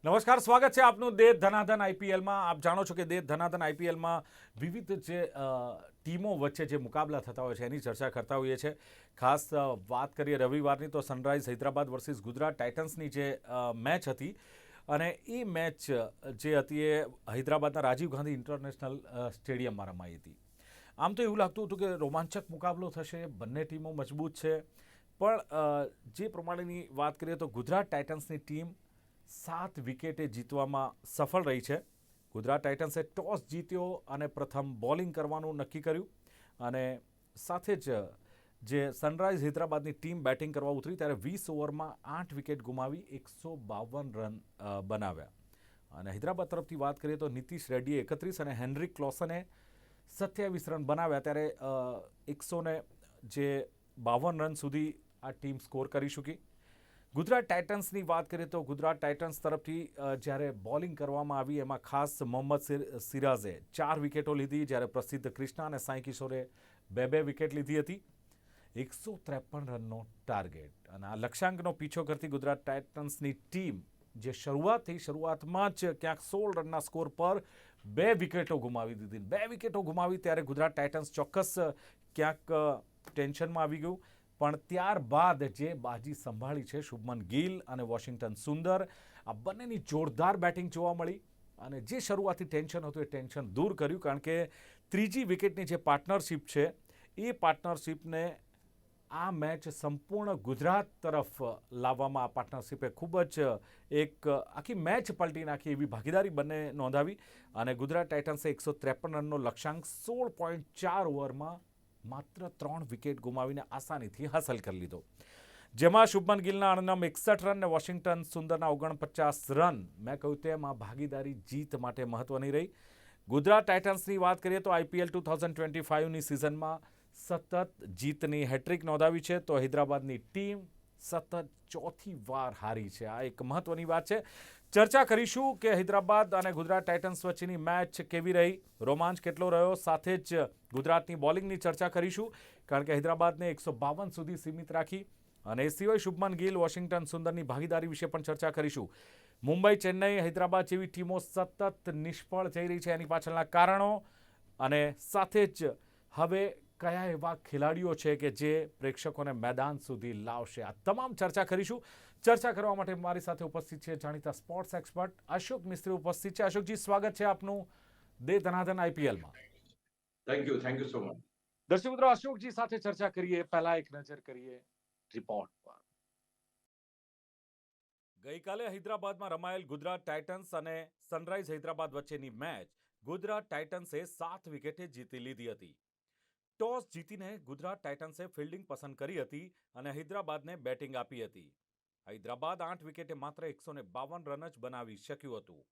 નમસ્કાર, સ્વાગત છે આપનું દેશ ધનાધન આઈપીએલમાં. આપ જાણો છો કે દેશ ધનાધન આઈપીએલમાં વિવિધ જે ટીમો વચ્ચે જે મુકાબલા થતા હોય છે એની ચર્ચા કરતા હોઈએ છીએ. ખાસ વાત કરીએ રવિવારની તો સનરાઇઝ હૈદરાબાદ વર્સિસ ગુજરાત ટાઇટન્સની જે મેચ હતી અને એ મેચ જે હતી એ હૈદરાબાદના રાજીવ ગાંધી ઇન્ટરનેશનલ સ્ટેડિયમમાં રમાઈ હતી. આમ તો એવું લાગતું હતું કે રોમાંચક મુકાબલો થશે, બંને ટીમો મજબૂત છે, પણ જે પ્રમાણેની વાત કરીએ તો ગુજરાત ટાઇટન્સની ટીમ 7 વિકેટે જીતવામાં સફળ રહી છે. ગુજરાત ટાઇટન્સે ટોસ જીત્યો અને પ્રથમ બોલિંગ કરવાનું નક્કી કર્યું અને સાથે જ જે સનરાઇઝ હૈદરાબાદની ટીમ બેટિંગ કરવા ઉતરી ત્યારે 20 ઓવરમાં 8 વિકેટ ગુમાવી 152 રન બનાવ્યા. અને હૈદરાબાદ તરફથી વાત કરીએ તો નીતિશ રેડ્ડીએ 31 અને હેનરિક ક્લોસને 27 રન બનાવ્યા. ત્યારે 152 રન સુધી આ ટીમ સ્કોર કરી શકી. ગુજરાત ટાઇટન્સની વાત કરીએ તો ગુજરાત ટાઇટન્સ તરફથી જ્યારે બોલિંગ કરવામાં આવી એમાં ખાસ મોહમ્મદ સિરાઝે 4 વિકેટો લીધી, જ્યારે પ્રસિદ્ધ ક્રિષ્ના અને સાંઈ કિશોરે 2 વિકેટ લીધી હતી. 153 રનનો ટાર્ગેટ અને આ લક્ષ્યાંકનો પીછો કરતી ગુજરાત ટાઇટન્સની ટીમ જે શરૂઆતમાં જ ક્યાંક 16 રનના સ્કોર પર 2 વિકેટો ગુમાવી દીધી. 2 વિકેટો ગુમાવી ત્યારે ગુજરાત ટાઇટન્સ ચોક્કસ ક્યાંક ટેન્શનમાં આવી ગયું. પણ ત્યારબાદ જે બાજી સંભાળી છે શુભમન ગિલ અને વોશિંગ્ટન સુંદર, આ બંનેની જોરદાર બેટિંગ જોવા મળી અને જે શરૂઆતી ટેન્શન હતું એ ટેન્શન દૂર કર્યું. કારણ કે ત્રીજી વિકેટની જે પાર્ટનરશિપ છે એ પાર્ટનરશિપને આ મેચ સંપૂર્ણ ગુજરાત તરફ લાવવામાં આ પાર્ટનરશિપે ખૂબ જ એક આખી મેચ પલટી નાખી એવી ભાગીદારી બંને નોંધાવી અને ગુજરાત ટાઇટન્સે 153 રનનો લક્ષ્યાંક 16.4 ઓવરમાં માત્ર 3 વિકેટ ગુમાવીને આસાનીથી હાંસલ કરી લીધો. જેમાં શુભમન ગિલના 61 રન અને વોશિંગ્ટન સુંદરના 49 રન, મેં કહ્યું તેમ આ ભાગીદારી જીત માટે મહત્વની રહી. ગુજરાત ટાઇટન્સની વાત કરીએ તો આઈપીએલ 2025ની સિઝનમાં સતત જીતની હેટ્રિક નોંધાવી છે, તો હૈદરાબાદની ટીમ સતત ચોથી વાર હારી છે. આ એક મહત્વની વાત છે. ચર્ચા કરીશું કે હૈદરાબાદ અને ગુજરાત ટાઇટન્સ વચ્ચેની મેચ કેવી રહી, રોમાંચ કેટલો રહ્યો, સાથે જ ગુજરાતની બોલિંગની ચર્ચા કરીશું કારણ કે હૈદરાબાદને 152 સુધી સીમિત રાખી અને એ સિવાય શુભમન ગિલ, વોશિંગ્ટન સુંદરની ભાગીદારી વિશે પણ ચર્ચા કરીશું. મુંબઈ, ચેન્નઈ, હૈદરાબાદ જેવી ટીમો સતત નિષ્ફળ જઈ રહી છે, એની પાછળના કારણો અને સાથે જ હવે કયા એવા ખેલાડીઓ છે કે જે પ્રેક્ષકોને મેદાન સુધી લાવશે, આ તમામ ચર્ચા કરીશું. ચર્ચા કરવા માટે મારી સાથે ઉપસ્થિત છે જાણીતા સ્પોર્ટ્સ એક્સપર્ટ અશોક મિસ્ત્રી ઉપસ્થિત છે. અશોકજી, સ્વાગત છે આપનું દે ધનાધન આઈપીએલમાં. Thank you so much. દર્શક મિત્રો, અશોકજી સાથે ચર્ચા કરીએ પહેલા એક નજર કરીએ રિપોર્ટ પર. ગઈકાલે હૈદરાબાદમાં રમાયેલ ગુજરાત ટાઇટન્સ અને સનરાઇઝ હૈદરાબાદ વચ્ચેની મેચ ગુજરાત ટાઇટન્સે 7 વિકેટે જીતી લીધી હતી. ટોસ જીતીને ગુજરાત ટાઇટન્સે ફિલ્ડિંગ પસંદ કરી હતી અને હૈદરાબાદને બેટિંગ આપી હતી. હૈદરાબાદ 8 વિકેટે માત્ર 152 રન જ બનાવી શક્યું હતું.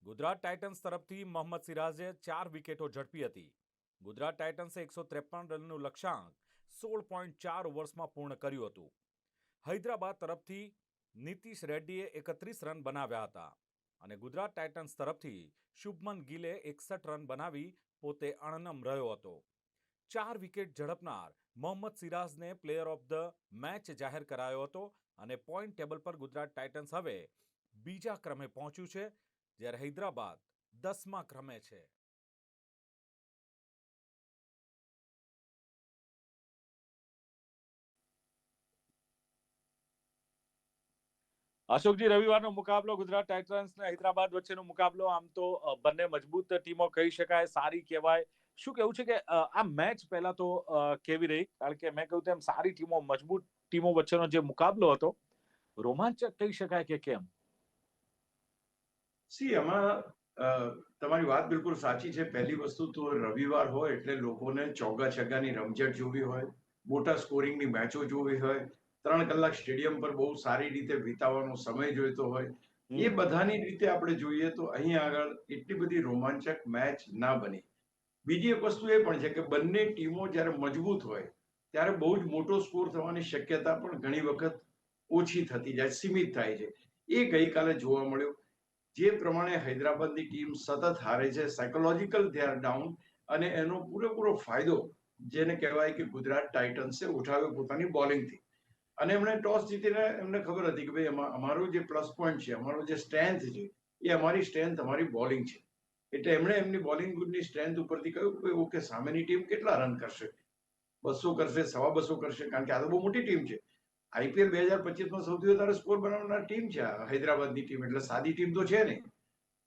ગુજરાત ટાઇટન્સ તરફથી મોહમ્મદ સિરાજે 4 વિકેટો ઝડપી હતી. ગુજરાત ટાઇટન્સે 153 રનનું લક્ષ્યાંક 16.4 ઓવર્સમાં પૂર્ણ કર્યું હતું. હૈદરાબાદ તરફથી નીતિશ રેડ્ડીએ 31 રન બનાવ્યા હતા અને ગુજરાત ટાઇટન્સ તરફથી શુભમન ગિલે 61 રન બનાવી પોતે અણનમ રહ્યો હતો. 4 વિકેટ ઝડપનાર મોહમ્મદ સિરાજને પ્લેયર ઓફ ધ મેચ જાહેર કરાયો હતો અને પોઈન્ટ ટેબલ પર ગુજરાત ટાઇટન્સ હવે બીજા ક્રમે પહોંચ્યું છે, જ્યારે હૈદરાબાદ 10મા ક્રમે છે. અશોકજી, રવિવારનો મુકાબલો ગુજરાત ટાઇટન્સ અને હૈદરાબાદ વચ્ચેનો મુકાબલો, આમ તો બંને મજબૂત ટીમો કહી શકાય, સારી કહેવાય. શું કેવું છે કે આ મેચ પહેલા તો કેવી રહી? કારણ કે મેં કહ્યું તેમ સારી ટીમો, મજબૂત ટીમો વચ્ચેનો જે મુકાબલો હતો, રોમાંચક કહી શકાય કે કેમ? આમાં તમારી વાત બિલકુલ સાચી છે. પહેલી વસ્તુ તો રવિવાર હોય એટલે લોકોને ચોગ્ગા છગ્ગાની રમઝટ જોવી હોય, મોટા સ્કોરિંગની મેચો જોવી હોય, 3 કલાક સ્ટેડિયમ પર બહુ સારી રીતે વિતાવવાનો સમય જોઈતો હોય. એ બધાની રીતે આપણે જોઈએ તો અહીં આગળ એટલી બધી રોમાંચક મેચ ના બની. બીજી એક વસ્તુ એ પણ છે કે બંને ટીમો જ્યારે મજબૂત હોય ત્યારે બહુ જ મોટો સ્કોર થવાની શક્યતા પણ ઘણી વખત ઓછી થતી જાય, સીમિત થાય છે. એ ગઈકાલે જોવા મળ્યું. જે પ્રમાણે હૈદરાબાદની ટીમ સતત હારે છે, સાયકોલોજીકલ દે આર ડાઉન, અને એનો પૂરેપૂરો ફાયદો જેને કહેવાય કે ગુજરાત ટાઇટન્સે ઉઠાવ્યો પોતાની બોલિંગથી. અને એમણે ટોસ જીતીને એમને ખબર હતી કે ભાઈ અમારું જે પ્લસ પોઈન્ટ છે, અમારો જે સ્ટ્રેન્થ છે, એ અમારી સ્ટ્રેન્થ અમારી બોલિંગ છે. એટલે એમણે એમની બોલિંગની સ્ટ્રેન્થ ઉપરથી કહ્યું કે ઓકે સામેની ટીમ કેટલા રન કરશે, 200 કરશે, 250 કરશે, કારણ કે આ તો બહુ મોટી ટીમ છે. આઈપીએલ 2025માં સૌથી વધારે સ્કોર બનાવનાર ટીમ છે આ હૈદરાબાદની ટીમ, એટલે સાદી ટીમ તો છે નહીં.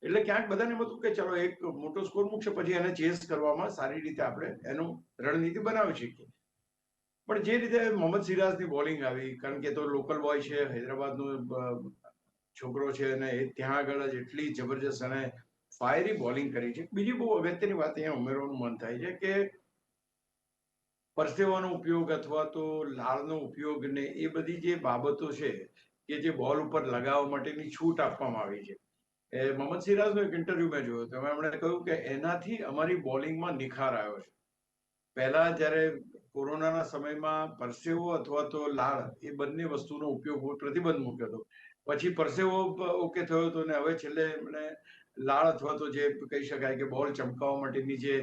એટલે ક્યાંક બધાને એમ હતું કે ચલો એક મોટો સ્કોર મૂકશે, પછી એને ચેસ કરવામાં સારી રીતે આપણે એનું રણનીતિ બનાવી શકીએ. પણ જે રીતે મોહમ્મદ સિરાજની બોલિંગ આવી, કારણ કે તો લોકલ બોય છે, હૈદરાબાદનો છોકરો છે, અને એ ત્યાં આગળ જ એટલી જબરજસ્ત અને ફાયરી બોલિંગ કરી છે. બીજી બહુ અગત્યની વાત અહીંયા ઉમેરવાનું મન થાય છે કે પરસેવાનો ઉપયોગ અથવા તો લાળનો ઉપયોગ ને એ બધી જે બાબતો છે કે જે બોલ ઉપર લગાવવા માટેની છૂટ આપવામાં આવી છે. મોહમ્મદ સિરાજનો એક ઇન્ટરવ્યુ મેં જોયો હતો, એમણે કહ્યું કે એનાથી અમારી બોલિંગમાં નિખાર આવ્યો છે. પહેલા જ્યારે કોરોનાના સમયમાં પરસેવો અથવા તો લાળ એ બંને વસ્તુનો ઉપયોગ પ્રતિબંધ મૂક્યો હતો. પછી પરસેવો ઓકે થયો હતો, ને હવે છેલ્લે એમણે લાળ અથવા તો જે કહી શકાય કે બોલ ચમકાવવા માટેની જે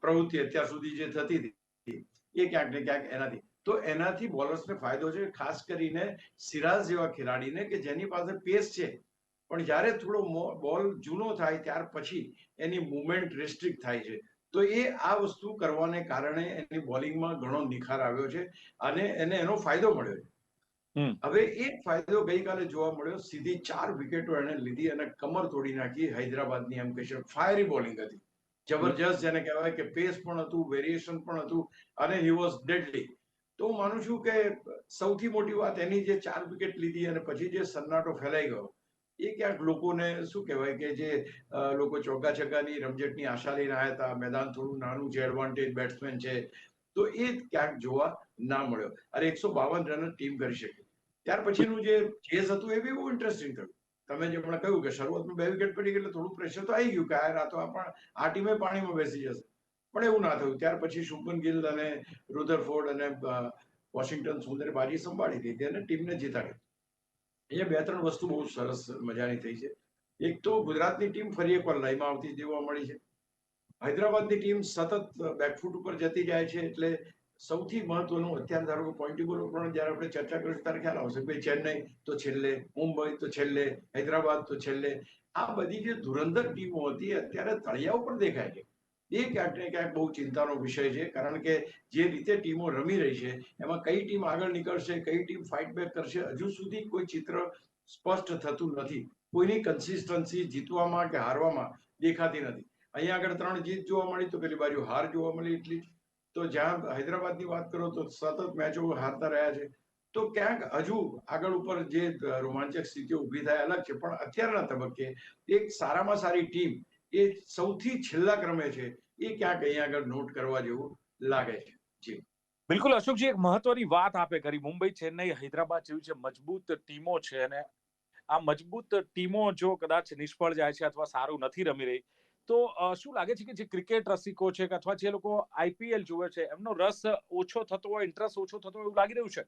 પ્રવૃત્તિ અત્યાર સુધી જે થતી હતી એ ક્યાંક ને ક્યાંક એનાથી, તો એનાથી બોલર્સને ફાયદો છે, ખાસ કરીને સિરાજ જેવા ખેલાડીને કે જેની પાસે પેસ છે, પણ જ્યારે થોડો બોલ જૂનો થાય ત્યાર પછી એની મુવમેન્ટ રિસ્ટ્રિક્ટ થાય છે. તો એ આ વસ્તુ કરવાને કારણે એની બોલિંગમાં ઘણો નિખાર આવ્યો છે અને એને એનો ફાયદો મળ્યો છે. હવે એક ફાયદો ગઈકાલે જોવા મળ્યો, સીધી 4 વિકેટો એને લીધી અને કમર તોડી નાખી હૈદરાબાદની. એમ કહી શકાય ફાયરી બોલિંગ હતી, જબરજસ્ત, જેને કહેવાય કે પેસ પણ હતું, વેરિએશન પણ હતું, અને હી વોઝ ડેડલી. તો હું માનું છું કે સૌથી મોટી વાત એની જે 4 વિકેટ લીધી અને પછી જે સન્નાટો ફેલાઈ ગયો, એ ક્યાંક લોકોને શું કહેવાય કે જે લોકો ચોગ્ગા છગ્ગાની રમઝટની આશા લઈને આવ્યા હતા, મેદાન થોડું નાનું છે, એડવાન્ટેજ બેટ્સમેન છે, તો એ ક્યાંક જોવા ના મળ્યો. અરે 152 રન ટીમ કરી શકી. ત્યાર પછીનું જે ચેઝ હતું એ બી બહુ ઇન્ટરેસ્ટિંગ થયું. તમે જે હમણાં કહ્યું કે શરૂઆતમાં 2 વિકેટ પડી ગઈ એટલે થોડું પ્રેશર તો આવી ગયું કે આ તો આ ટીમે પાણીમાં બેસી જશે, પણ એવું ના થયું. ત્યાર પછી શુભમન ગિલ અને રુધરફોર્ડ અને વોશિંગ્ટન સુંદરે બાજી સંભાળી લીધી અને ટીમને જીતાડી. અહીંયા 2-3 વસ્તુ બહુ સરસ મજાની થઈ છે. એક તો ગુજરાતની ટીમ ફરી એકવાર લયમાં આવતી જોવા મળી છે. હૈદરાબાદની ટીમ સતત બેકફૂટ ઉપર જતી જાય છે. એટલે સૌથી મહત્વનું અત્યારે ધારો કે પોઈન્ટ ટેબલ ઉપર જ્યારે આપણે ચર્ચા કરીશું ત્યારે ખ્યાલ આવશે ભાઈ ચેન્નઈ તો છેલ્લે, મુંબઈ તો છેલ્લે, હૈદરાબાદ તો છેલ્લે. આ બધી જે ધુરંધર ટીમો હતી અત્યારે તળિયા ઉપર દેખાય છે. એ ક્યાંક ને ક્યાંક બહુ ચિંતાનો વિષય છે, કારણ કે જે રીતે ટીમો રમી રહી છે એમાં કઈ ટીમ આગળ નીકળશે, કઈ ટીમ ફાઇટ બેક કરશે, હજુ સુધી કોઈ ચિત્ર સ્પષ્ટ થતું નથી. કોઈની કન્સિસ્ટન્સી જીતવામાં કે હારવામાં દેખાતી નથી. અહીંયા આગળ 3 જીત જોવા મળી તો પેલી બાજુ હાર જોવા મળી એટલી જ. તો જ્યાં હૈદરાબાદની વાત કરો તો સતત મેચો હારતા રહ્યા છે. તો ક્યાંક હજુ આગળ ઉપર જે રોમાંચક સ્થિતિઓ ઊભી થાય અલગ છે, પણ અત્યારના તબક્કે એક સારામાં સારી ટીમ એ સૌથી છેલ્લા ક્રમે છે, એ ક્યાંક અહીંયા આગળ નોટ કરવા જેવું લાગે છે. જી બિલકુલ અશોકજી, એક મહત્વની વાત આપે કરી. મુંબઈ, ચેન્નઈ, હૈદરાબાદ જેવી જે મજબૂત ટીમો છે, અને આ મજબૂત ટીમો જો કદાચ નિષ્ફળ જાય છે અથવા સારું નથી રમી રહી, તો શું લાગે છે કે જે ક્રિકેટ રસિકો છે કે અથવા જે લોકો આઈપીએલ જુએ છે એમનો રસ ઓછો થતો હોય, ઇન્ટરેસ્ટ ઓછો થતો હોય એવું લાગી રહ્યું છે?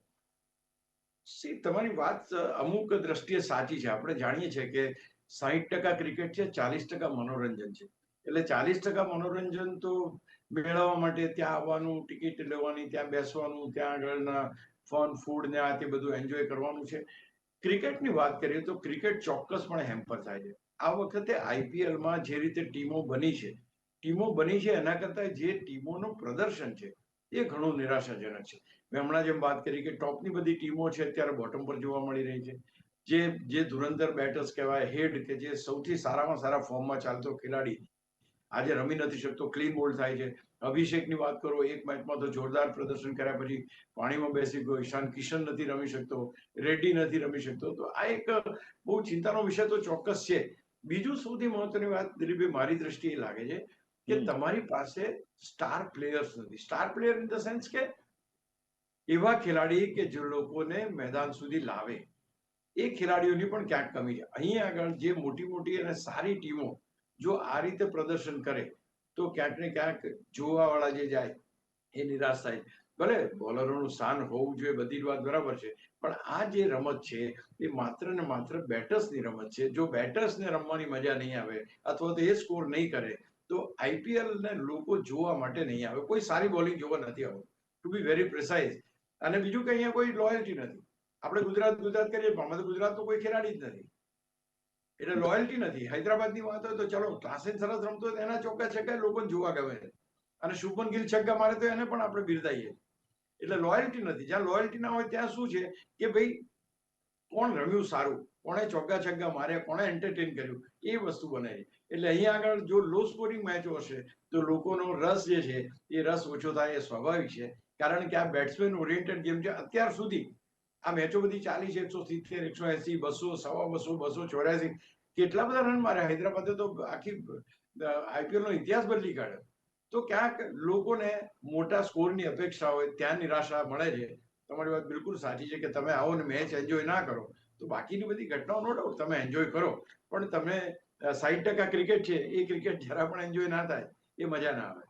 તમારી વાત અમુક દ્રષ્ટિએ સાચી છે. આપણે જાણીએ છીએ કે 60% ક્રિકેટ છે, 40% મનોરંજન છે. એટલે 40% મનોરંજન તો મેળવવા માટે ત્યાં આવવાનું, ટિકિટ લેવાની, ત્યાં બેસવાનું, ત્યાં આગળના ફન, ફૂડ ને આ તે બધું એન્જોય કરવાનું છે. ક્રિકેટની વાત કરીએ તો ક્રિકેટ ચોક્કસપણે હેમ્પર થાય છે. આ વખતે આઈપીએલમાં જે રીતે ટીમો બની છે એના કરતાં જે ટીમોનું પ્રદર્શન છે એ ઘણું નિરાશાજનક છે. મેં હમણાં જેમ વાત કરી કે ટોપની બધી ટીમો છે અત્યારે બોટમ પર જોવા મળી રહી છે. જે ધુરંધર બેટર્સ કહેવાય, હેડ, કે જે સૌથી સારામાં સારા ફોર્મમાં ચાલતો ખેલાડી આજે રમી નથી શકતો, ક્લીન બોલ્ડ થાય છે. અભિષેકની વાત કરો, એક મેચમાં તો જોરદાર પ્રદર્શન કર્યા પછી પાણીમાં બેસી ગયો. ઈશાન કિશન નથી રમી શકતો, રેડ્ડી નથી રમી શકતો. તો આ એક બહુ ચિંતાનો વિષય તો ચોક્કસ છે. બીજું સૌથી મહત્વની વાત દિલીપભાઈ મારી દ્રષ્ટિએ લાગે છે કે તમારી પાસે સ્ટાર પ્લેયર્સ નથી. Star player in the sense કે એવા ખેલાડી કે જે લોકોને મેદાન સુધી લાવે, એ ખેલાડીઓની પણ ક્યાંક કમી છે. અહીં આગળ જે મોટી મોટી અને સારી ટીમો જો આ રીતે પ્રદર્શન કરે તો ક્યાંક ને ક્યાંક જોવાવાળા જે જાય એ નિરાશ થાય. ભલે બોલરોનું સ્થાન હોવું જોઈએ, બધી જ વાત બરાબર છે, પણ આ જે રમત છે એ માત્ર ને માત્ર બેટર્સની રમત છે. જો બેટર્સને રમવાની મજા નહીં આવે અથવા તો એ સ્કોર નહીં કરે તો આઈપીએલ ને લોકો જોવા માટે નહીં આવે. કોઈ સારી બોલિંગ જોવા નથી આવતું, ટુ બી વેરી પ્રિસાઇઝ. અને બીજું કે અહીંયા કોઈ લોયલ્ટી નથી. આપણે ગુજરાત ગુજરાત કરીએ પણ આમાં તો ગુજરાતનો કોઈ ખેલાડી જ નથી. એટલે લોયલ્ટી નથી. હૈદરાબાદની વાત હોય તો ચલો ક્લાસેન સરસ રમતો હોય તો એના ચોગ્ગા છગ્ગા લોકોને જોવા ગમે છે. અને શુભમન ગિલ છગ્ગા મારે તો એને પણ આપણે બિરદાવીએ. એટલે લોયલ્ટી નથી. જ્યાં લોયલ્ટી ના હોય ત્યાં શું છે કે ભાઈ કોણ રમ્યું સારું, કોણે ચોગ્ગા છગ્ગા માર્યા, કોણે એન્ટરટેન કર્યું, એ વસ્તુ બને છે. એટલે અહીંયા આગળ જો લો સ્કોરિંગ મેચો હશે તો લોકોનો રસ જે છે એ રસ ઓછો થાય એ સ્વાભાવિક છે. કારણ કે આ બેટ્સમેન ઓરિએન્ટેડ ગેમ છે. અત્યાર સુધી આ મેચો બધી ચાલી છે 170, 180, 200, 250, 284. કેટલા બધા રન માર્યા. હૈદરાબાદે તો આખી આઈપીએલ નો ઇતિહાસ બદલી કાઢ્યો. તો ક્યાંક લોકોને મોટા સ્કોરની અપેક્ષા હોય ત્યાં નિરાશા મળે છે. તમારી વાત બિલકુલ સાચી છે કે તમે આવો ને મેચ એન્જોય ના કરો તો બાકીની બધી ઘટનાઓ નો ડાઉટ તમે એન્જોય કરો, પણ તમે 60% ક્રિકેટ છે એ ક્રિકેટ જરા પણ એન્જોય ના થાય એ મજા ના આવે.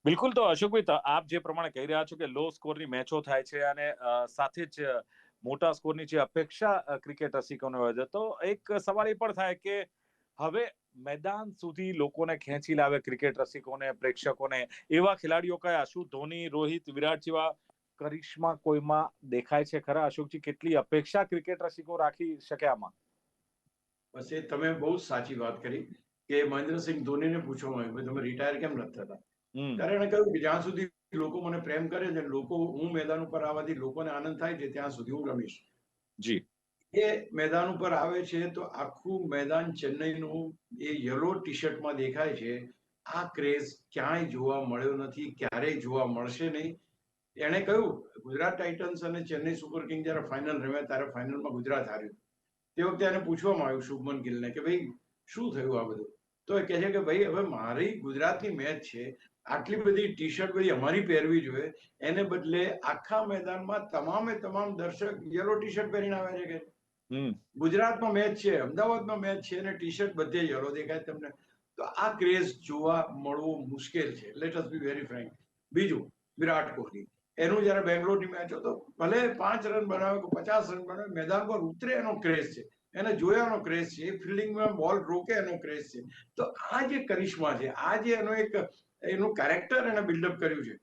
બિલકુલ. તો અશોકભાઈ, આપ જે પ્રમાણે કહી રહ્યા છો કે લો સ્કોરની મેચો થાય છે અને સાથે જ મોટા સ્કોરની જે અપેક્ષા ક્રિકેટ રસિકોને હોય છે, તો એક સવાલ એ પણ થાય કે હવે મેદાન સુધી લોકોને ખેંચી લાવે, ક્રિકેટ રસિકોને, પ્રેક્ષકોને, એવા ખેલાડીઓ કયા? શું ધોની, રોહિત, વિરાટ જેવા કરિશ્મા કોઈમાં દેખાય છે ખરા? અશોકજી, કેટલી અપેક્ષા ક્રિકેટ રસિકો રાખી શકે આમાં? બસ એ તમે બહુ જ સાચી વાત કરી કે મહેન્દ્રસિંહ ધોનીને પૂછવામાં આવ્યું તમે રિટાયર કેમ નથી થતા? ત્યારે એણે કહ્યું કે જ્યાં સુધી લોકો મને પ્રેમ કરે છે, લોકો હું મેદાન ઉપર આવવાથી લોકોને આનંદ થાય છે ત્યાં સુધી હું રમીશ. જી. એ મેદાન ઉપર આવે છે તો આખું મેદાન ચેન્નઈનું એ યલો ટી શર્ટમાં દેખાય છે. આ ક્રેઝ ક્યાંય જોવા મળ્યો નથી, ક્યારેય જોવા મળશે નહીં. એણે કહ્યું ગુજરાત ટાઇટન્સ અને ચેન્નઈ સુપર કિંગ જ્યારે ફાઇનલ રમ્યા ત્યારે ફાઇનલમાં ગુજરાત હાર્યું. તે વખતે એને પૂછવામાં આવ્યું શુભમન ગિલને કે ભાઈ શું થયું આ બધું? તો એ કહે છે કે ભાઈ હવે મારી ગુજરાતની મેચ છે, આટલી બધી ટી શર્ટ બધી અમારી પહેરવી જોઈએ, એને બદલે આખા મેદાનમાં તમામે તમામ દર્શક યલો ટી શર્ટ પહેરીને આવે છે. કે ગુજરાતમાં મેચ છે, અમદાવાદમાં મેચ છે અને ટી શર્ટ બધે યલો દેખાય તમને. તો આ ક્રેઝ જોવા મળવો મુશ્કેલ છે. Let us be very Frank. બીજું, વિરાટ કોહલી, એનું જયારે બેંગ્લોરની મેચ હતો ભલે 5 રન બનાવે કે 50 રન બનાવે, મેદાન પર ઉતરે એનો ક્રેઝ છે, એને જોયાનો ક્રેઝ છે, ફિલ્ડિંગમાં બોલ રોકે એનો ક્રેઝ છે. તો આ જે કરિશ્મા છે, આ જે એનો એક એનું કેરેક્ટર એને બિલ્ડઅપ કર્યું છે,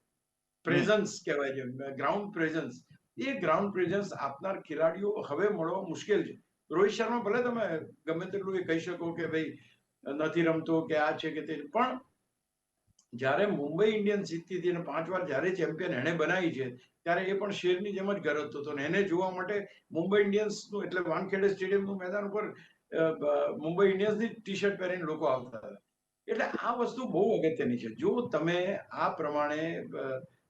પ્રેઝન્સ કહેવાય છે, ગ્રાઉન્ડ પ્રેઝન્સ, એ ગ્રાઉન્ડ પ્રેઝન્સ આપનાર ખેલાડીઓ હવે મળવા મુશ્કેલ છે. રોહિત શર્મા ભલે તમે ગમે તેટલું એ કહી શકો કે ભાઈ નથી રમતો કે આ છે કે તે, પણ જ્યારે મુંબઈ ઇન્ડિયન્સ જીતતી હતી અને 5 વાર જ્યારે ચેમ્પિયન એને બનાવી છે ત્યારે એ પણ શેરની જેમ જ ગરજતો હતો. એને જોવા માટે મુંબઈ ઇન્ડિયન્સનું એટલે વાનખેડે સ્ટેડિયમનું મેદાન ઉપર મુંબઈ ઇન્ડિયન્સની ટી શર્ટ પહેરીને લોકો આવતા હતા. એટલે આ વસ્તુ બહુ અગત્યની છે. જો તમે આ પ્રમાણે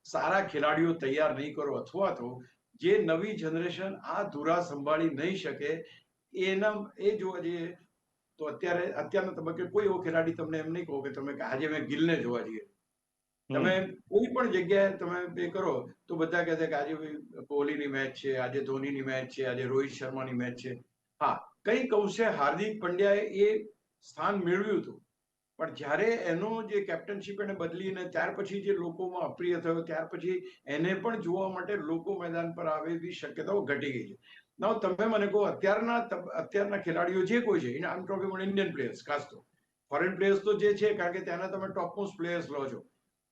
સારા ખેલાડીઓ તૈયાર નહીં કરો અથવા તો જે નવી જનરેશન આ ધુરા સંભાળી નહીં શકે એ જોવા જઈએ તો અત્યારના તબક્કે કોઈ એવો ખેલાડી તમને એમ નહીં કહો કે તમે આજે મેં ગિલને જોવા જઈએ. તમે કોઈ પણ જગ્યાએ તમે એ કરો તો બધા કહે છે કે આજે કોહલીની મેચ છે, આજે ધોનીની મેચ છે, આજે રોહિત શર્માની મેચ છે. હા, કંઈક અંશે હાર્દિક પંડ્યાએ એ સ્થાન મેળવ્યું હતું, પણ જ્યારે એનો જે કેપ્ટનશીપ એને બદલીને ત્યાર પછી જે લોકોમાં અપ્રિય થયો, ત્યાર પછી એને પણ જોવા માટે લોકો મેદાન પર આવે એવી શક્યતાઓ ઘટી ગઈ છે. નાઉ તમે મને કહો અત્યારના ખેલાડીઓ જે કોઈ છે, આમ ટોકિંગ અબાઉટ ઇન્ડિયન પ્લેયર્સ, ખાસ તો ફોરેન પ્લેયર્સ તો જે છે કારણ કે ત્યાંના તમે ટોપ મોસ્ટ પ્લેયર્સ લો છો.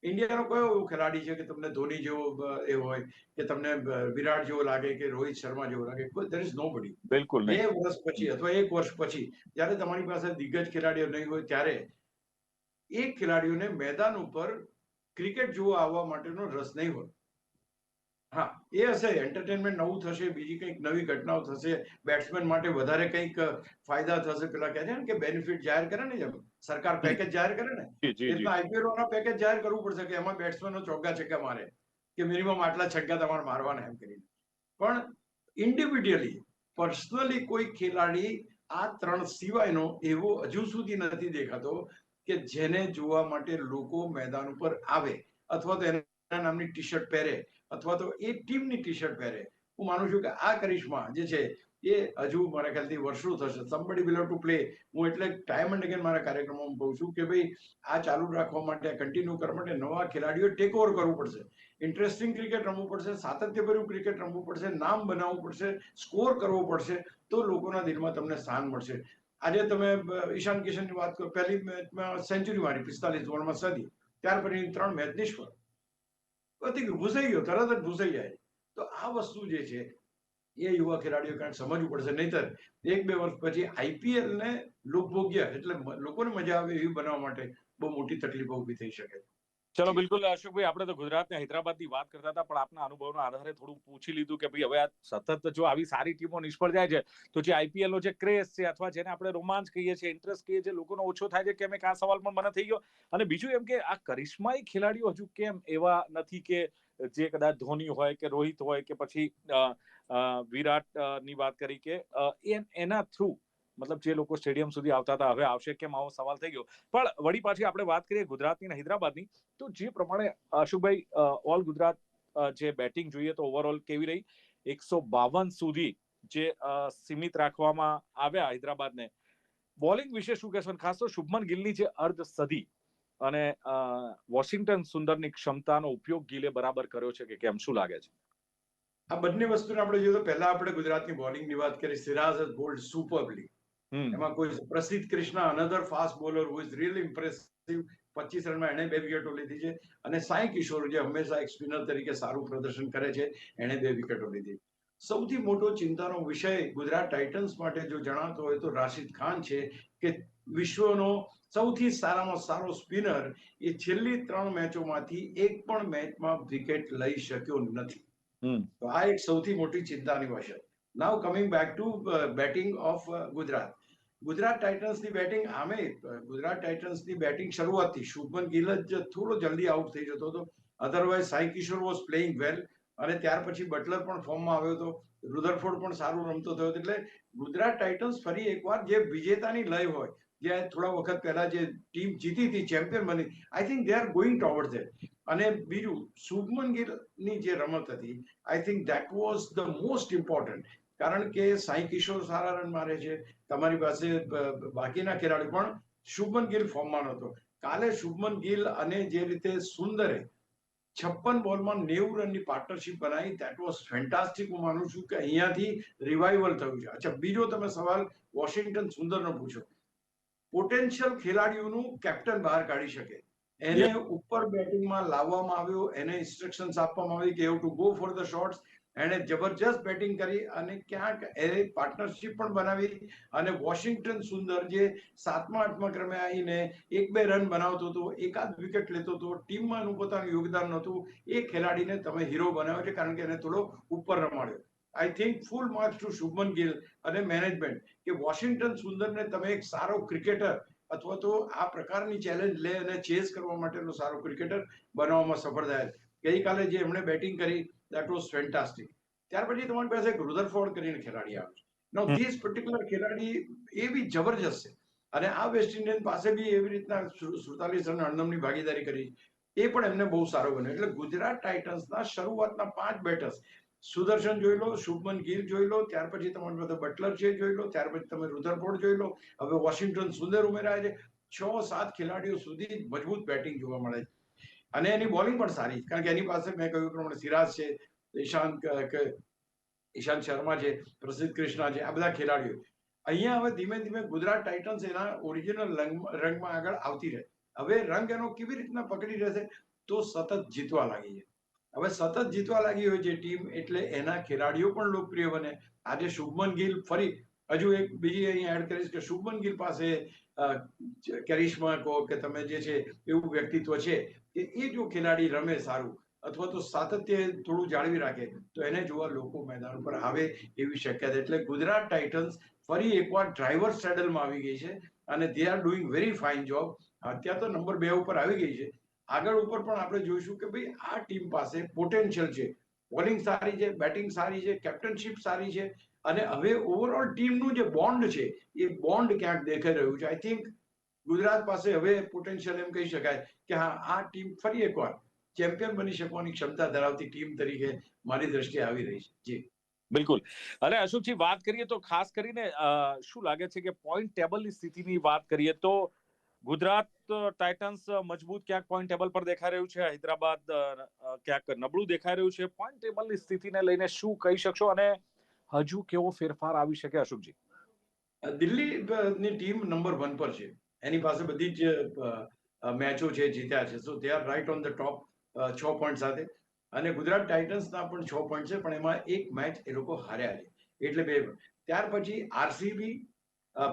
ઇન્ડિયાનો કયો એવો ખેલાડી છે કે તમને ધોની જેવો એ હોય કે તમને વિરાટ જેવો લાગે કે રોહિત શર્મા જેવો લાગે? There is nobody. બિલકુલ નહીં. 2 વર્ષ પછી અથવા 1 વર્ષ પછી જ્યારે તમારી પાસે દિગ્ગજ ખેલાડીઓ નહીં હોય ત્યારે એ ખેલાડીઓને મેદાન ઉપર ક્રિકેટ જોવા આવવા માટેનો રસ નહીં હોય. હા, એ હશે એન્ટરટેનમેન્ટ નવું થશે, બીજી કંઈક નવી ઘટનાઓ થશે, બેટ્સમેન માટે વધારે કંઈક ફાયદા થશે. પેલા કહે છે ને કે બેનિફિટ જાહેર કરે ને, જેમ સરકાર પેકેજ જાહેર કરે ને, એટલા આઈપીએલ વાળા પેકેજ જાહેર કરવું પડશે કે એમાં બેટ્સમેનો ચોગ્ગા છગ્ગા મારે કે મિનિમમ આટલા છગ્ગા તમારે મારવાના એમ કરીને. પણ ઇન્ડિવિડ્યુઅલી પર્સનલી કોઈ ખેલાડી આ 3 સિવાયનો એવો હજુ સુધી નથી દેખાતો કે જેને જોવા માટે લોકો મેદાન ઉપર આવે અથવા તો એના નામની ટી શર્ટ પહેરે અથવા તો એ ટીમની ટી શર્ટ પહેરે. હું માનું છું કે આ કરિશ્મા જે છે એ હજુ મારા ખ્યાલથી વર્ષો થશે. Somebody will have to play. હું એટલે ટાઈમ એન્ડ અગેન મારા કાર્યક્રમોમાં કહું છું કે ભાઈ આ ચાલુ રાખવા માટે, કન્ટિન્યુ કરવા માટે નવા ખેલાડીઓ ટેક ઓવર કરવું પડશે, ઇન્ટરેસ્ટિંગ ક્રિકેટ રમવું પડશે, સાતત્યભર્યું ક્રિકેટ રમવું પડશે, નામ બનાવવું પડશે, સ્કોર કરવો પડશે, તો લોકોના દિલમાં તમને સ્થાન મળશે. આજે તમે ઈશાન કિશનની વાત કરો, પહેલી મેચમાં સેન્ચુરી મારી 45 બોલમાં સદી, ત્યાર પછી 3 મેચ નિષ્ફળ. ભૂસાઈ ગયો, તરત જ ભૂસાઈ જાય. તો આ વસ્તુ જે છે એ યુવા ખેલાડીઓ કારણ સમજવું પડશે, નહીતર 1-2 વર્ષ પછી IPL ને લોકભોગ્ય એટલે લોકોને મજા આવે એવી બનાવવા માટે બહુ મોટી તકલીફો ઊભી થઈ શકે. ચલો જી. બિલકુલ અશોકભાઈ, આપણે તો ગુજરાત ને હૈદરાબાદની વાત કરતા હતા, પણ આપના અનુભવના આધારે થોડું પૂછી લીધું કે ભાઈ હવે આ સતત જો આવી સારી ટીમો નિષ્ફળ જાય છે તો જે IPL નો જે ક્રેઝ છે અથવા જેને આપણે રોમાંચ કહીએ છીએ, ઇન્ટરેસ્ટ કહીએ છીએ, લોકોનો ઓછો થાય છે. કેમ એક આ સવાલ પણ મને થઈ ગયો. અને બીજું એમ કે આ કરિશ્માઈ ખેલાડીઓ હજુ કેમ એવા નથી કે જે કદાચ ધોની હોય કે રોહિત હોય કે પછી વિરાટ ની વાત કરી કે એના થ્રુ મતલબ જે લોકો સ્ટેડિયમ સુધી આવતા હતા હવે આવશે કેમ, આવો સવાલ થઈ ગયો. પણ વળી પાછી આપણે વાત કરીએ ગુજરાતની અને હૈદરાબાદની, તો જે પ્રમાણે અશોકભાઈ ઓલ ગુજરાત જે બેટિંગ જોઈએ તો ઓવરઓલ કેવી રહી? 152 સુધી જે સીમિત રાખવામાં આવ્યા હૈદરાબાદને. બોલિંગ વિશે શું કહેશો? ખાસ તો શુભમન ગિલની જે અર્ધ સદી અને વોશિંગ્ટન સુંદરની ક્ષમતાનો ઉપયોગ ગિલે બરાબર કર્યો છે કે કેમ, શું લાગે છે? આ બંને વસ્તુને આપણે જોઈએ તો પહેલા આપણે ગુજરાતની બોલિંગની વાત કરી. Siraj has bowled superbly. એમાં કોઈ Prasidh Krishna, another fast bowler who is really impressive. 25 રનમાં એણે 2 વિકેટો લીધી છે. અને સાઈ કિશોર જે હંમેશા એક સ્પિનર તરીકે સારું પ્રદર્શન કરે છે, એણે 2 વિકેટો લીધી. સૌથી મોટો ચિંતાનો વિષય ગુજરાત ટાઇટન્સ માટે જો જણાતો હોય તો રાશિદ ખાન છે કે વિશ્વનો સૌથી સારામાં સારો સ્પિનર એ છેલ્લી 3 મેચોમાંથી એક પણ મેચમાં વિકેટ લઈ શક્યો નથી. તો આ એક સૌથી મોટી ચિંતાની વિષય. Now coming back to batting of Gujarat. Gujarat ટાઇટન્સની બેટિંગ આમે ગુજરાત ટાઇટન્સની બેટિંગ શરૂઆતથી શુભમન ગિલ જ થોડો જલ્દી આઉટ થઈ જતો હતો. Otherwise Sai Kishore was playing well. અને ત્યાર પછી બટલર પણ ફોર્મમાં આવ્યો હતો. રુધરફોર્ડ પણ સારું રમતો થયો. એટલે ગુજરાત ટાઇટન્સ ફરી એકવાર જે વિજેતાની લય હોય, જે થોડા વખત પહેલા જે ટીમ જીતી હતી, ચેમ્પિયન બની, I think they are going towards that. અને બીજું શુભમન ગિલની જે રમત હતી, I think that was the most important. કારણ કે સાઈ કિશોર સારા રન મારે છે, તમારી પાસે બાકીના ખેલાડી પણ. શુભમન ગિલ ફોર્મમાં નહોતો. કાલે શુભમન ગિલ અને જે રીતે સુંદરે 56 બોલમાં 90 રનની પાર્ટનરશિપ બનાવી, ધેટ વોઝ ફેન્ટાસ્ટિક. હું માનું છું કે અહીંયાથી રિવાઇવલ થયું છે. અચ્છા, બીજો તમે સવાલ વોશિંગ્ટન સુંદરનો પૂછો. પોટેન્શિયલ ખેલાડીઓનું કેપ્ટન બહાર કાઢી શકે, એને ઉપર બેટિંગમાં લાવવામાં આવ્યો, એને ઇન્સ્ટ્રક્શન્સ આપવામાં આવી કે have to go for the shots. એણે જબરજસ્ત બેટિંગ કરી અને ક્યાંક એ પાર્ટનરશિપ પણ બનાવી. અને વોશિંગ્ટન સુંદર જે 7મા-8મા ક્રમે આવીને 1-2 રન બનાવતો હતો, એકાદ વિકેટ લેતો હતો, ટીમમાં એનું પોતાનું યોગદાન નહોતું, એ ખેલાડીને તમે હીરો બનાવ્યો છે કારણ કે એને થોડો ઉપર રમાડ્યો. I think full marks to Shubman Gill અને મેનેજમેન્ટ કે વોશિંગ્ટન સુંદરને તમે એક સારો ક્રિકેટર અથવા તો આ પ્રકારની ચેલેન્જ લે અને ચેઝ કરવા માટેનો સારો ક્રિકેટર બનાવવામાં સફળ થયા. ગઈકાલે જે એમણે બેટિંગ કરી, દેટ વોઝ ફેન્ટાસ્ટિક. ત્યાર પછી તમારી પાસે એક રુધરફોર્ડ કરીને ખેલાડી આવે છે. નાઉ ધીસ પર્ટિક્યુલર ખેલાડી એ બી જબરજસ્ત છે. અને આ વેસ્ટ ઇન્ડિયન પાસે બી એવી રીતના 47 રન અણનમની ભાગીદારી કરી, એ પણ એમને બહુ સારો બન્યો. એટલે ગુજરાત ટાઇટન્સના શરૂઆતના 5 બેટર્સ, સુદર્શન જોઈ લો, શુભમન ગિલ જોઈ લો, ત્યાર પછી તમારી પાસે બટલર છે જોઈ લો, ત્યાર પછી તમે રુધરફોર્ડ જોઈ લો, હવે વોશિંગ્ટન સુંદર ઉમેરાય છે. 6-7 ખેલાડીઓ સુધી મજબૂત બેટિંગ જોવા મળે છે. અને એની બોલિંગ પણ સારી, કારણ કે એની પાસે મેં કહ્યું પ્રમાણે સિરાજ છે, ઈશાંત શર્મા છે, પ્રસિદ્ધ કૃષ્ણા છે, આ બધા ખેલાડીઓ. અહીંયા હવે ધીમે ધીમે ગુજરાત ટાઇટન્સ એના ઓરિજિનલ રંગમાં આગળ આવતી રહે. હવે રંગ એનો કેવી રીતના પકડી રહેશે? તો સતત જીતવા લાગી છે. હવે સતત જીતવા લાગી હોય જે ટીમ, એટલે એના ખેલાડીઓ પણ લોકપ્રિય બને. આજે શુભમન ગિલ ફરી હજુ એક બીજી અહીંયા એડ કરીશ કે શુભમન ગિલ પાસે કરિશ્મા કહો કે તમે જે છે એવું વ્યક્તિત્વ છે કે એ જો ખેલાડી રમે સારું અથવા તો સાતત્ય થોડું જાળવી રાખે તો એને જોવા લોકો મેદાન ઉપર આવે એવી શક્યતા. એટલે ગુજરાત ટાઇટન્સ ફરી એકવાર ડ્રાઈવર સેડલમાં આવી ગઈ છે અને they are doing very fine job. અત્યારે તો નંબર 2 ઉપર આવી ગઈ છે. આગળ ઉપર પણ આપણે જોઈશું કે ભાઈ આ ટીમ પાસે પોટેન્શિયલ છે. બોલિંગ સારી છે, બેટિંગ સારી છે, કેપ્ટનશિપ સારી છે. અને હવે ઓવરઓલ ટીમનું જે બોન્ડ છે એ બોન્ડ ક્યાંક દેખાઈ રહ્યું છે. આઈ થિંક ગુજરાત પાસે હવે પોટેન્શિયલ એમ કહી શકાય કે હા, આ ટીમ ફરી એકવાર ચેમ્પિયન બની શકવાની ક્ષમતા ધરાવતી ટીમ તરીકે મારી દ્રષ્ટિએ આવી રહી છે. જી બિલકુલ. અને અશોકજી વાત કરીએ તો ખાસ કરીને શું લાગે છે કે પોઈન્ટ ટેબલની સ્થિતિની વાત કરીએ તો ગુજરાત ટાઇટન્સ મજબૂત ક્યાંક પોઈન્ટ ટેબલ પર દેખાઈ રહ્યું છે, હૈદરાબાદ ક્યાંક નબળું દેખાઈ રહ્યું છે. પોઈન્ટ ટેબલની સ્થિતિને લઈને શું કહી શકશો અને હજુ કેવો ફેરફાર આવી શકે અશોકજી? દિલ્હીની ટીમ નંબર 1 પર છે. એની પાસે બધી જ મેચો છે, જીત્યા છે. So they are right on the top 6 point સાથે. અને ગુજરાત ટાઇટન્સના પણ 6 પોઈન્ટ છે, પણ એમાં એક મેચ એ લોકો હાર્યા છે, એટલે 2. ત્યાર પછી આરસીબી,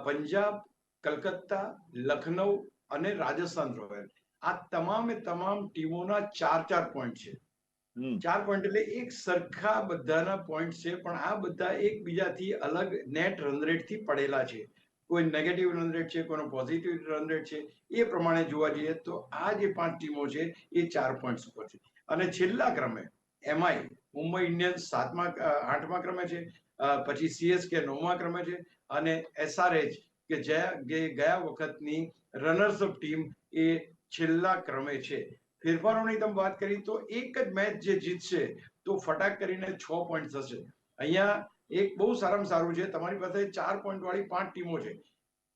પંજાબ, કલકત્તા, લખનઉ અને રાજસ્થાન રોયલ, આ તમામે તમામ ટીમોના 4-4 પોઈન્ટ છે. 4 પોઈન્ટ એટલે એક સરખા બધાના પોઈન્ટ છે, પણ આ બધા એકબીજાથી અલગ નેટ રન રેટથી પડેલા છે. કોઈ નેગેટિવ રન રેટ છે, કોઈનો પોઝિટિવ રન રેટ છે. એ પ્રમાણે જોવા જઈએ તો આ જે 5 ટીમો છે એ 4 પોઈન્ટ ઉપર છે. અને છેલ્લા ક્રમે એમઆઈ, મુંબઈ ઇન્ડિયન્સ 8મા ક્રમે છે, પછી સીએસકે 9મા ક્રમે છે, અને એસઆરએચ કે જે ગયા વખતની રનર્સ અપ ટીમ એ છેલ્લા ક્રમે છે. ફેરફારોની તમે વાત કરી તો એક જ મેચ જે જીતશે તો ફટાક કરીને 6 પોઈન્ટ થશે. અહીંયા એક બહુ સારામાં સારું છે, તમારી પાસે 4 પોઈન્ટ વાળી 5 ટીમો છે.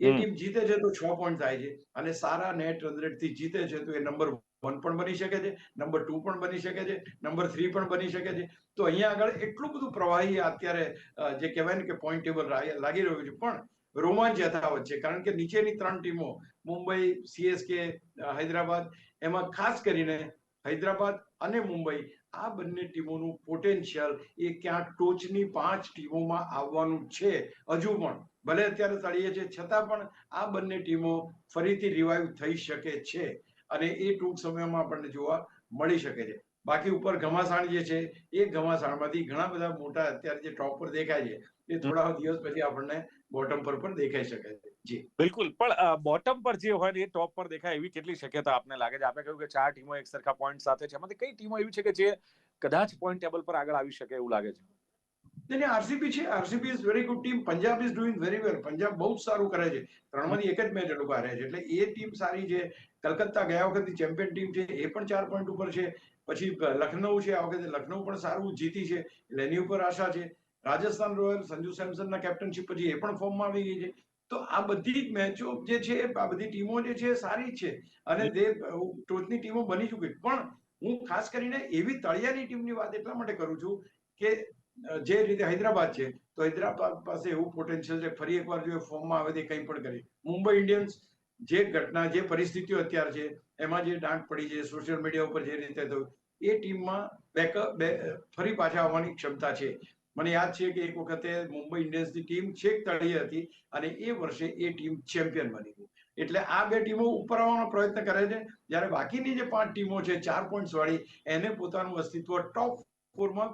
એ ટીમ જીતે છે તો 6 પોઈન્ટ થાય છે, અને સારા નેટ રન રેટથી જીતે છે તો એ નંબર 1 પણ બની શકે છે, નંબર 2 પણ બની શકે છે, નંબર 3 પણ બની શકે છે. તો અહીંયા આગળ એટલું બધું પ્રવાહી અત્યારે જે કહેવાય ને કે પોઈન્ટ ટેબલ લાગી રહ્યું છે, પણ રોમાંચ યથાવત છે, કારણ કે નીચેની 3 ટીમો મુંબઈ, સીએસકે, હૈદરાબાદ, એમાં ખાસ કરીને હૈદરાબાદ અને મુંબઈ, આ બંને ટીમોનું પોટેન્શિયલ એ ક્યાંક ટોચની 5 ટીમોમાં આવવાનું છે. હજુ પણ ભલે અત્યારે તળિયે છે, છતાં પણ આ બંને ટીમો ફરીથી રિવાઇવ થઈ શકે છે, અને એ ટૂંક સમયમાં આપણને જોવા મળી શકે છે. બાકી ઉપર ઘમાસાણ જે છે એ ઘમાસાણમાંથી ઘણા બધા મોટા અત્યારે જે ટોપ પર દેખાય છે એ થોડા દિવસ પછી આપણને બોટમ પર પણ દેખાઈ શકે છે. જી બિલકુલ, પણ બોટમ પર જે હોય ને એ ટોપ પર દેખાય એવી કેટલી શક્યતા આપને લાગે છે? આપણે કહ્યું કે 4 ટીમો એક સરખા પોઈન્ટ સાથે છે, એમાંથી કઈ ટીમો એવી છે કે જે કદાચ પોઈન્ટ ટેબલ પર આગળ આવી શકે એવું લાગે છે? નહીં, આરસીબી છે. RCB is very good team. Punjab is doing very well. Punjab બહુ જ સારું કરે છે. 3માંથી એક જ મેચ એ લોકો હારે છે, એટલે એ ટીમ સારી છે. કલકત્તા ગયા વખતની ચેમ્પિયન ટીમ છે, એ પણ 4 પોઈન્ટ ઉપર છે. પછી લખનઉ છે, આ વખતે લખનઉ પણ સારું જીતી છે, એટલે એની ઉપર આશા છે. રાજસ્થાન રોયલ સંજુ સેમસનના કેપ્ટનશીપ પછી એ પણ ફોર્મમાં આવી ગઈ છે. તો આ બધી જ મેચો જે છે, આ બધી ટીમો જે છે સારી છે, અને તે ટોચની ટીમો બની ચૂકી. પણ હું ખાસ કરીને એવી તળિયાની ટીમની વાત એટલા માટે કરું છું કે જે રીતે હૈદરાબાદ છે, તો હૈદરાબાદ પાસે એવું પોટેન્શિયલ છે, ફરી એકવાર જો ફોર્મમાં આવે તો કંઈ પણ કરી. મુંબઈ ઇન્ડિયન્સ, જે ઘટના, જે પરિસ્થિતિઓ અત્યારે છે, એમાં જે દાંટ પડી છે, સોશિયલ મીડિયા ઉપર જે રીતે થયું, એ ટીમમાં ફરી પાછા આવવાની ક્ષમતા છે. મને યાદ છે કે એક વખતે મુંબઈ ઇન્ડિયન્સની ટીમ છેક તળિયે હતી, અને એ વર્ષે એ ટીમ ચેમ્પિયન બની હતી. એટલે આ 2 ટીમો ઉપર આવવાનો પ્રયત્ન કરે છે, જ્યારે બાકીની જે 5 ટીમો છે 4 પોઈન્ટ વાળી, એને પોતાનું અસ્તિત્વ ટોપ 4માં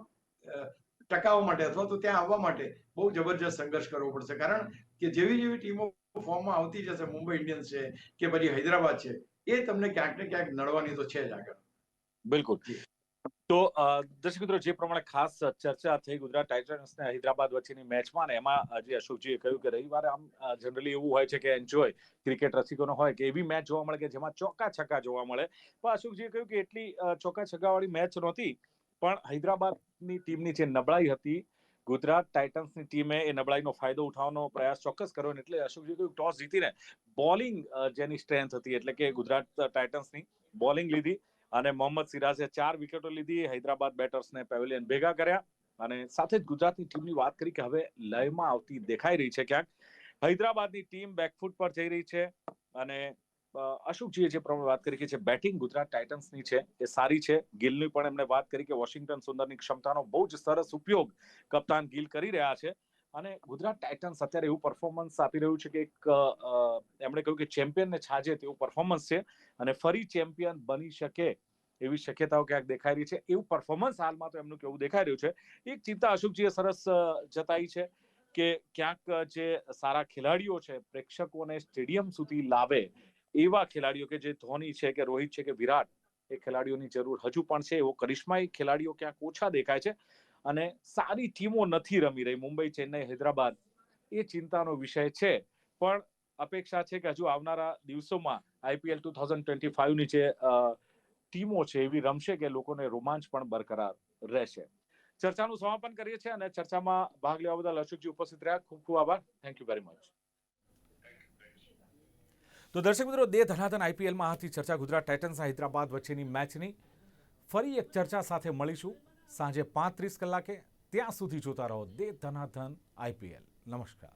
ટકાવવા માટે અથવા તો ત્યાં આવવા માટે બહુ જબરજસ્ત સંઘર્ષ કરવો પડશે, કારણ કે જેવી જેવી ટીમો ફોર્મમાં આવતી જશે, મુંબઈ ઇન્ડિયન્સ છે કે પછી હૈદરાબાદ છે, એ તમને ક્યાંક ને ક્યાંક નડવાની તો છે જ આગળ. બિલકુલ. તો દર્શક મિત્રો, જે પ્રમાણે ખાસ ચર્ચા થઈ ગુજરાત ટાઇટન્સ અને હૈદરાબાદ વચ્ચેની મેચમાં, ને એમાં જે અશોકજીએ કહ્યું કે રવિવારે આમ જનરલી એવું હોય છે કે એન્જોય ક્રિકેટ રસિકોનો હોય કે એવી મેચ જોવા મળે કે જેમાં ચોક્કા છક્કા જોવા મળે. પણ અશોકજીએ કહ્યું કે એટલી ચોક્કા છક્કા વાળી મેચ નહોતી, પણ હૈદરાબાદની ટીમની જે નબળાઈ હતી, ગુજરાત ટાઇટન્સની ટીમે એ નબળાઈનો ફાયદો ઉઠાવવાનો પ્રયાસ ચોક્કસ કર્યો, એટલે અશોકજી કહ્યું ટોસ જીતીને બોલિંગ જેની સ્ટ્રેન્થ હતી, એટલે કે ગુજરાત ટાઇટન્સની બોલિંગ લીધી, અને મોહમ્મદ સિરાજે 4 વિકેટો લીધી. હૈદરાબાદ બેટર્સને પેવેલિયન ભેગા કર્યા, અને સાથે જ ગુજરાતની ટીમની વાત કરી કે હવે લયમાં આવતી દેખાઈ રહી છે ક્યાંક. હૈદરાબાદની ટીમ બેકફૂટ પર જઈ રહી છે, અને અશોકજીએ જે પ્રમાણે વાત કરી કે જે બેટિંગ ગુજરાત ટાઇટન્સની છે એ સારી છે. ગિલની પણ એમણે વાત કરી કે વોશિંગ્ટન સુંદરની ક્ષમતાનો બહુ જ સરસ ઉપયોગ કપ્તાન ગિલ કરી રહ્યા છે, અને ગુજરાત ટાઇટન્સ અત્યારે એવું પરફોર્મન્સ આપી રહ્યું છે કે એક એમણે કહ્યું કે ચેમ્પિયનને છાજે તેવું પરફોર્મન્સ છે, અને ફરી ચેમ્પિયન બની શકે એવી શક્યતાઓ ક્યાંક દેખાઈ રહી છે. એવું પરફોર્મન્સ હાલમાં તો એમનું કેવું દેખાઈ રહ્યું છે. એક ચિંતા અશોકજીએ સરસ જતાઈ છે કે ક્યાંક જે સારા ખેલાડીઓ છે, પ્રેક્ષકોને સ્ટેડિયમ સુધી લાવે એવા ખેલાડીઓ, કે જે ધોની છે કે રોહિત છે કે વિરાટ, એ ખેલાડીઓની જરૂર હજુ પણ છે. એવો કરિશ્માઈ ખેલાડીઓ ક્યાંક ઓછા દેખાય છે, અને સારી ટીમો નથી રમી રહી. મુંબઈ, ચેન્નઈ, હૈદરાબાદ એ ચિંતાનો વિષય છે, પણ અપેક્ષા છે કે હજુ આવનારા દિવસોમાં આઈપીએલ 2025ની જે ટીમો છે એવી રમશે કે લોકોને રોમાંચ પણ બરકરાર રહેશે. ચર્ચાનું સમાપન કરીએ છીએ, અને ચર્ચામાં ભાગ લેવા બદલ અશોકજી ઉપસ્થિત રહ્યા, ખૂબ ખૂબ આભાર. Thank you very much. તો દર્શક મિત્રો, દે ધનાધન આઈપીએલમાં હતી ચર્ચા ગુજરાત ટાઇટન્સ હૈદરાબાદ વચ્ચેની મેચની. ફરી એક ચર્ચા સાથે મળીશું સાંજે 5:30 કલાકે. ત્યાં સુધી જોતા રહો દે ધનાધન આઈપીએલ. નમસ્કાર.